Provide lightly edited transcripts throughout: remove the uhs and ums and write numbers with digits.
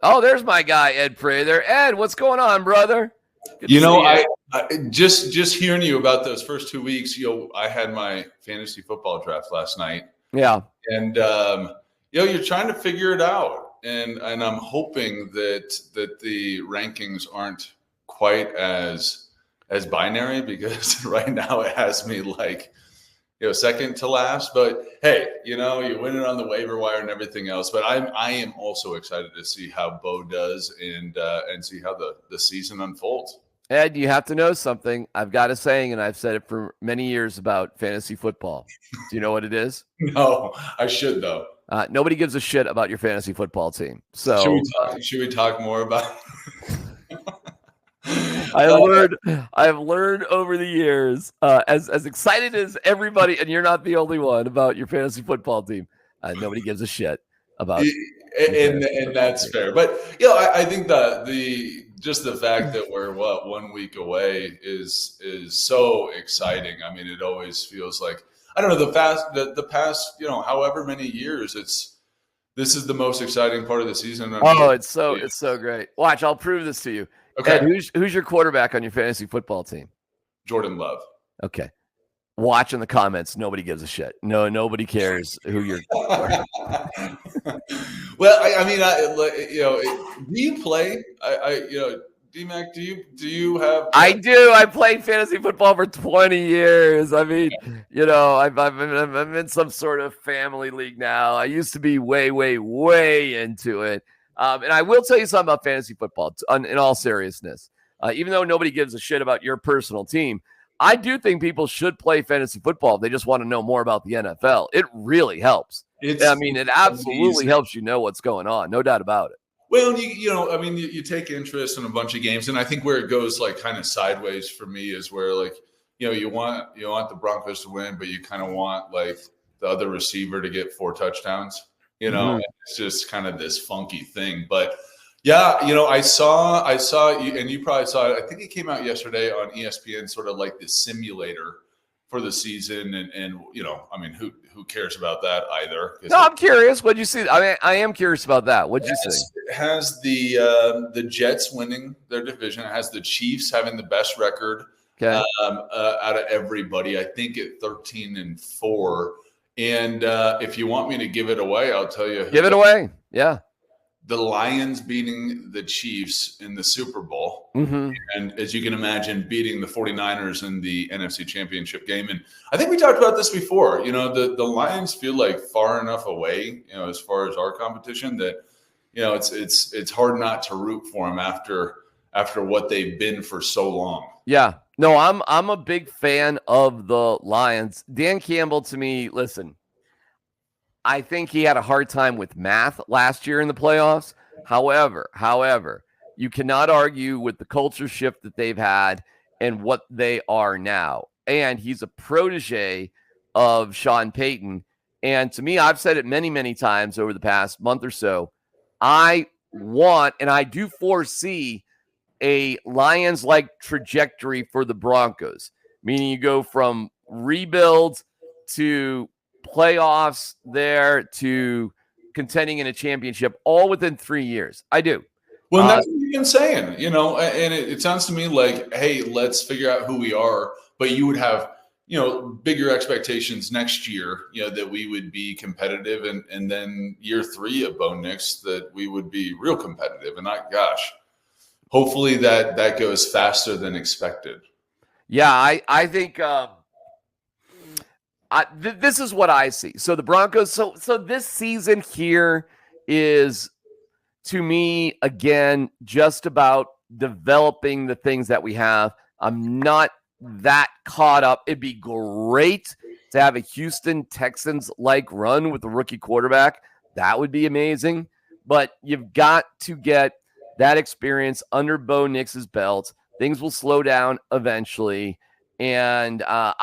Oh, there's my guy, Ed Prather. Ed, what's going on, brother? Good you know, I just hearing you about those first 2 weeks. I had my fantasy football draft last night. Yeah, and you're trying to figure it out, and I'm hoping that the rankings aren't quite as binary, because right now it has me like second to last. But hey, you win it on the waiver wire and everything else. But I am also excited to see how Bo does and see how the season unfolds. Ed, you have to know something. I've got a saying, and I've said it for many years about fantasy football. Do you know what it is? No, I should though. Nobody gives a shit about your fantasy football team. So should we talk more about? I have learned over the years, as excited as everybody, and you're not the only one, about your fantasy football team. Nobody gives a shit about. And that's fair. But I think just the fact that we're 1 week away is so exciting. I mean, it always feels like, I don't know, the past however many years, this is the most exciting part of the season. Oh, it's so great. Watch, I'll prove this to you. Okay. Ed, who's your quarterback on your fantasy football team? Jordan Love. Okay. Watch in the comments. Nobody gives a shit. No, nobody cares who you're. Well, I mean, do you play? D-Mac, do you have? I do. I played fantasy football for 20 years. I mean, I'm in some sort of family league now. I used to be way, way, way into it. And I will tell you something about fantasy football in all seriousness. Even though nobody gives a shit about your personal team, I do think people should play fantasy football if they just want to know more about the NFL. It really helps. It absolutely helps you know what's going on. No doubt about it. Well, you take interest in a bunch of games, and I think where it goes like kind of sideways for me is where you want the Broncos to win, but you kind of want like the other receiver to get 4 touchdowns. It's just kind of this funky thing. But yeah, I saw you, and you probably saw it. I think it came out yesterday on ESPN, sort of like the simulator for the season. And I mean, who cares about that either? No, I'm curious. What'd you see? I mean, I am curious about that. What'd you see? It has the Jets winning their division. It has the Chiefs having the best record out of everybody. I think at 13-4. And if you want me to give it away, I'll tell you. Give it away. Yeah. The Lions beating the Chiefs in the Super Bowl. Mm-hmm. And as you can imagine, beating the 49ers in the NFC Championship game. And I think we talked about this before. The Lions feel like far enough away, as far as our competition, that, it's hard not to root for them after what they've been for so long. Yeah. No, I'm a big fan of the Lions. Dan Campbell, to me, listen, I think he had a hard time with math last year in the playoffs. However, you cannot argue with the culture shift that they've had and what they are now. And he's a protege of Sean Payton. And to me, I've said it many, many times over the past month or so, I want, and I do foresee, a Lions-like trajectory for the Broncos, meaning you go from rebuild to playoffs there to contending in a championship all within 3 years. I do. Well, that's what you've been saying, and it sounds to me like, hey, let's figure out who we are. But you would have, bigger expectations next year, that we would be competitive. And then year 3 of Bo Nix, that we would be real competitive. And hopefully that goes faster than expected. Yeah, I think this is what I see. So the Broncos, so this season here is, to me, again, just about developing the things that we have. I'm not that caught up. It'd be great to have a Houston Texans-like run with a rookie quarterback. That would be amazing. But you've got to get that experience under Bo Nix's belt. Things will slow down eventually. And I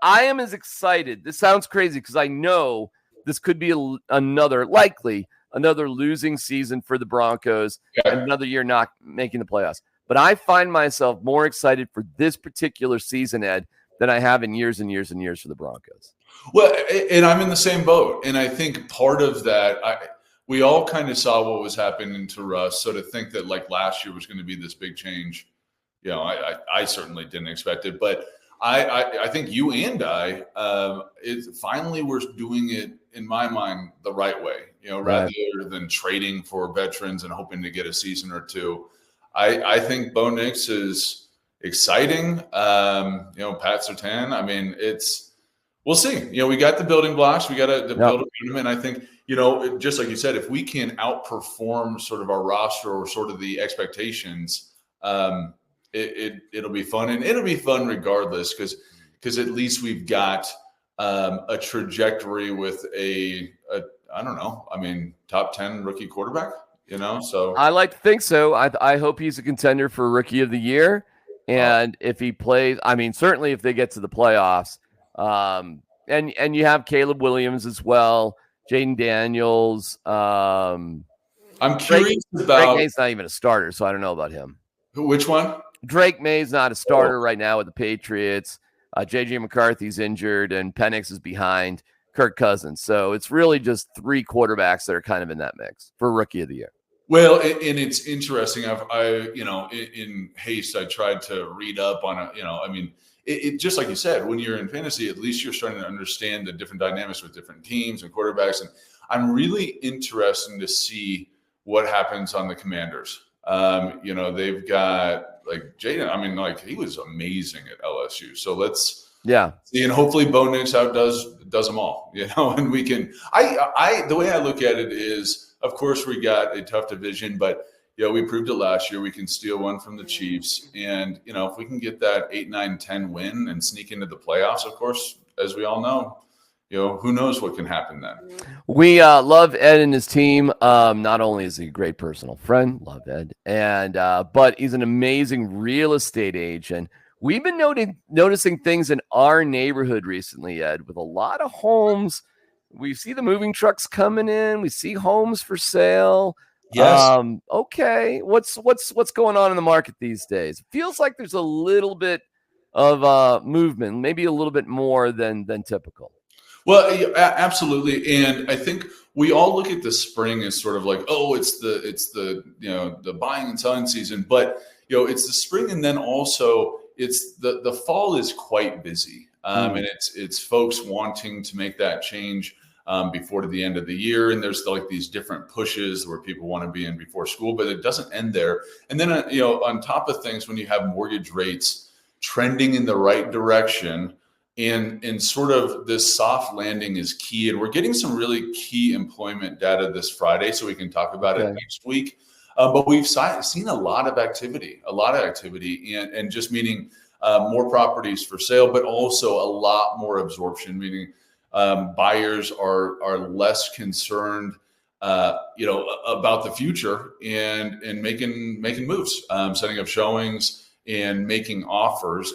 am as excited. This sounds crazy because I know this could be another losing season for the Broncos, and another year not making the playoffs. But I find myself more excited for this particular season, Ed, than I have in years and years and years for the Broncos. Well, and I'm in the same boat. And I think part of that, we all kind of saw what was happening to Russ. So to think that like last year was going to be this big change, I certainly didn't expect it. But I think you and I, finally we're doing it in my mind the right way. Rather than trading for veterans and hoping to get a season or two. I think Bo Nix is exciting. Pat Surtain. I mean, we'll see. We got the building blocks. We got to build a tournament. I think, just like you said, if we can outperform sort of our roster or sort of the expectations, it'll be fun, and it'll be fun regardless because at least we've got a trajectory with a I don't know. I mean, top 10 rookie quarterback. So I like to think so. I hope he's a contender for Rookie of the Year, and if he plays, I mean, certainly if they get to the playoffs, and you have Caleb Williams as well, Jaden Daniels. I'm curious about Drake May's not even a starter, so I don't know about him. Which one? Drake May's not a starter right now with the Patriots. JJ McCarthy's injured, and Penix is behind Kirk Cousins. So it's really just 3 quarterbacks that are kind of in that mix for Rookie of the Year. Well, and it's interesting. In haste, I tried to read up on it just like you said, when you're in fantasy, at least you're starting to understand the different dynamics with different teams and quarterbacks. And I'm really interested to see what happens on the Commanders. They've got like Jaden. I mean, like he was amazing at LSU. So let's see, and hopefully Bo Nix does them all. And we can. The way I look at it is, of course, we got a tough division, but we proved it last year. We can steal one from the Chiefs, and if we can get that 8, 9, 10 win and sneak into the playoffs, of course, as we all know. Who knows what can happen then. We love Ed and his team. Not only is he a great personal friend, love Ed, and but he's an amazing real estate agent. We've been noticing things in our neighborhood recently, Ed, with a lot of homes. We see the moving trucks coming in. We see homes for sale. Yes. Okay. What's going on in the market these days? It feels like there's a little bit of movement, maybe a little bit more than typical. Well, absolutely, and I think we all look at the spring as sort of like, oh, it's the the buying and selling season, but it's the spring, and then also it's the fall is quite busy, and it's folks wanting to make that change before the end of the year, and there's like these different pushes where people want to be in before school, but it doesn't end there. And then on top of things, when you have mortgage rates trending in the right direction. And sort of this soft landing is key. And we're getting some really key employment data this Friday, so we can talk about it next week. But we've seen a lot of activity, and just meaning more properties for sale, but also a lot more absorption, meaning buyers are less concerned, about the future and making moves, setting up showings and making offers.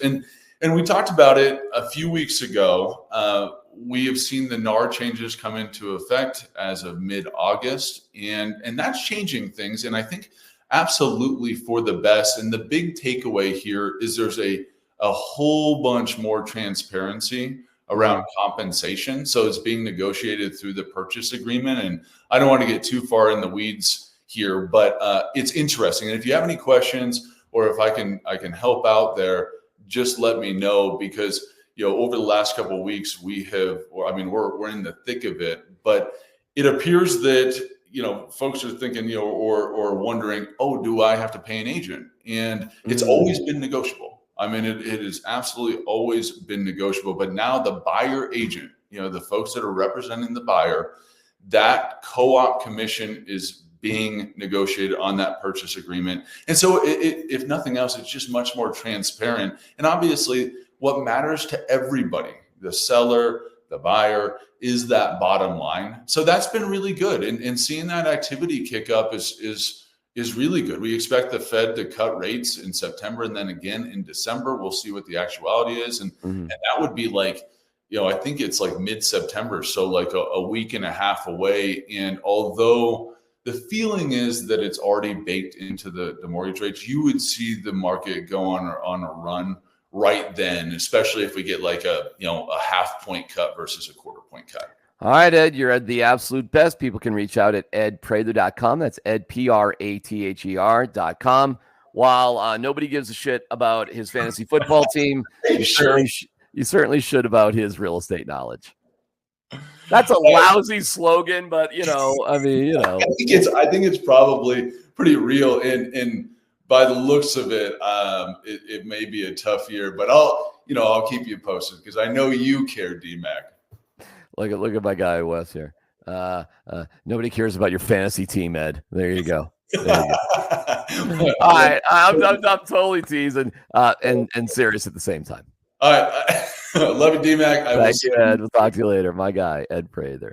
And we talked about it a few weeks ago. We have seen the NAR changes come into effect as of mid-August, and that's changing things. And I think absolutely for the best. And the big takeaway here is there's a whole bunch more transparency around compensation. So it's being negotiated through the purchase agreement. And I don't want to get too far in the weeds here, but it's interesting. And if you have any questions or if I can help out there, just let me know, because over the last couple of weeks we're in the thick of it, but it appears that folks are thinking or wondering, oh, do I have to pay an agent? And it's always been negotiable. I mean, it has absolutely always been negotiable, but now the buyer agent, the folks that are representing the buyer, that co-op commission is being negotiated on that purchase agreement. And so if nothing else, it's just much more transparent. And obviously what matters to everybody, the seller, the buyer, is that bottom line. So that's been really good. And seeing that activity kick up is really good. We expect the Fed to cut rates in September and then again in December. We'll see what the actuality is. And that would be like, I think it's like mid-September. So like a week and a half away. And although the feeling is that it's already baked into the mortgage rates, you would see the market go on a run right then, especially if we get like a half point cut versus a quarter point cut. All right, Ed, you're at the absolute best. People can reach out at edprather.com. That's edprather.com. While nobody gives a shit about his fantasy football team, you certainly should about his real estate knowledge. That's a lousy slogan, but I think it's probably pretty real. And by the looks of it, it may be a tough year, but I'll keep you posted because I know you care, D-Mac. Look at my guy Wes here. Nobody cares about your fantasy team, Ed. There you go. All right, I'm totally teasing and serious at the same time. All right, love you, D-Mac. Thank you, Ed. We'll talk to you later. My guy, Ed Prather.